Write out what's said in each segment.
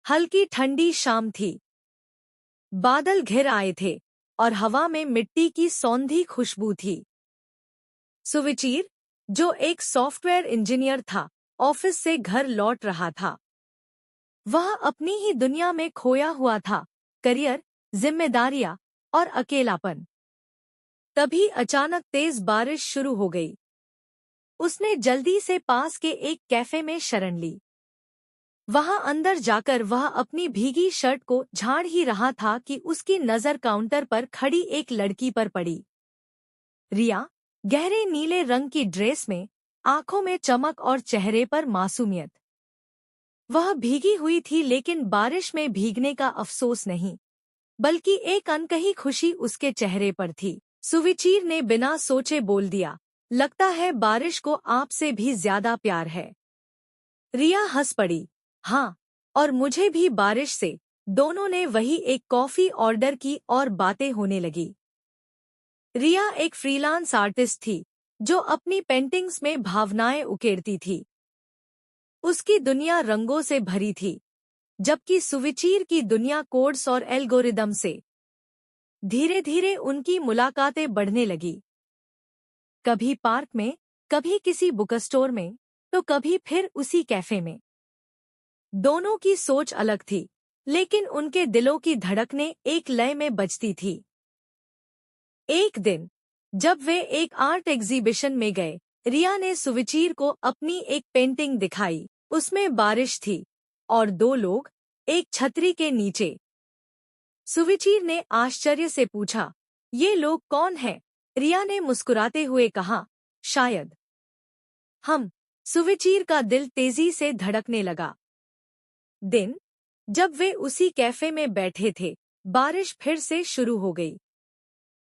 हल्की ठंडी शाम थी। बादल घिर आए थे और हवा में मिट्टी की सौंधी खुशबू थी। सुविचीर, जो एक सॉफ्टवेयर इंजीनियर था, ऑफिस से घर लौट रहा था। वह अपनी ही दुनिया में खोया हुआ था, करियर, जिम्मेदारियां और अकेलापन। तभी अचानक तेज बारिश शुरू हो गई। उसने जल्दी से पास के एक कैफे में शरण ली। वहां अंदर जाकर वह अपनी भीगी शर्ट को झाड़ ही रहा था कि उसकी नजर काउंटर पर खड़ी एक लड़की पर पड़ी। रिया, गहरे नीले रंग की ड्रेस में, आंखों में चमक और चेहरे पर मासूमियत। वह भीगी हुई थी लेकिन बारिश में भीगने का अफसोस नहीं, बल्कि एक अनकही खुशी उसके चेहरे पर थी। सुविचीर ने बिना सोचे बोल दिया, लगता है बारिश को आपसे भी ज्यादा प्यार है। रिया हंस पड़ी, हाँ, और मुझे भी बारिश से। दोनों ने वही एक कॉफी ऑर्डर की और बातें होने लगी। रिया एक फ्रीलांस आर्टिस्ट थी जो अपनी पेंटिंग्स में भावनाएं उकेरती थी। उसकी दुनिया रंगों से भरी थी, जबकि सुविचीर की दुनिया कोड्स और एल्गोरिदम से। धीरे धीरे उनकी मुलाकातें बढ़ने लगी। कभी पार्क में, कभी किसी बुक स्टोर में, तो कभी फिर उसी कैफे में। दोनों की सोच अलग थी, लेकिन उनके दिलों की धड़कनें एक लय में बजती थी। एक दिन, जब वे एक आर्ट एग्जीबिशन में गए, रिया ने सुविचीर को अपनी एक पेंटिंग दिखाई। उसमें बारिश थी और दो लोग, एक छतरी के नीचे। सुविचीर ने आश्चर्य से पूछा, ये लोग कौन हैं? रिया ने मुस्कुराते हुए कहा, शायद हम। सुविचीर का दिल तेजी से धड़कने लगा। दिन, जब वे उसी कैफे में बैठे थे, बारिश फिर से शुरू हो गई।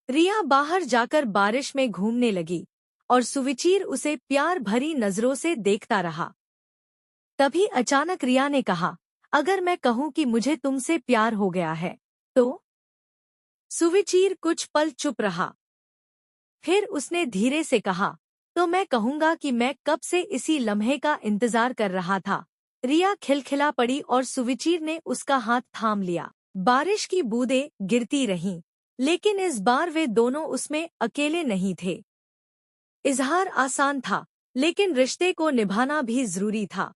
रिया बाहर जाकर बारिश में घूमने लगी और सुविचीर उसे प्यार भरी नजरों से देखता रहा। तभी अचानक रिया ने कहा, अगर मैं कहूं कि मुझे तुमसे प्यार हो गया है, तो? सुविचीर कुछ पल चुप रहा। फिर उसने धीरे से कहा, तो मैं कहूंगा कि मैं कब से इसी लम्हे का इंतजार कर रहा था। रिया खिलखिला पड़ी और सुविचीर ने उसका हाथ थाम लिया। बारिश की बूंदें गिरती रहीं, लेकिन इस बार वे दोनों उसमें अकेले नहीं थे। इजहार आसान था, लेकिन रिश्ते को निभाना भी जरूरी था।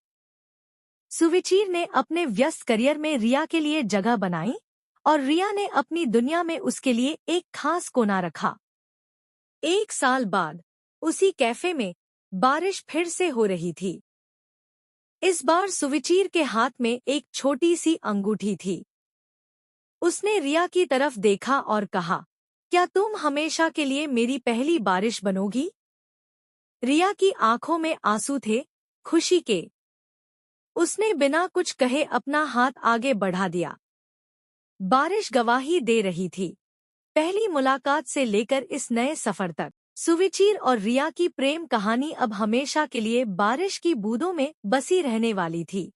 सुविचीर ने अपने व्यस्त करियर में रिया के लिए जगह बनाई और रिया ने अपनी दुनिया में उसके लिए एक खास कोना रखा। एक साल बाद, उसी कैफे में, बारिश फिर से हो रही थी। इस बार सुविचीर के हाथ में एक छोटी सी अंगूठी थी। उसने रिया की तरफ देखा और कहा, क्या तुम हमेशा के लिए मेरी पहली बारिश बनोगी? रिया की आंखों में आंसू थे, खुशी के। उसने बिना कुछ कहे अपना हाथ आगे बढ़ा दिया। बारिश गवाही दे रही थी, पहली मुलाकात से लेकर इस नए सफर तक। सुविचीर और रिया की प्रेम कहानी अब हमेशा के लिए बारिश की बूंदों में बसी रहने वाली थी।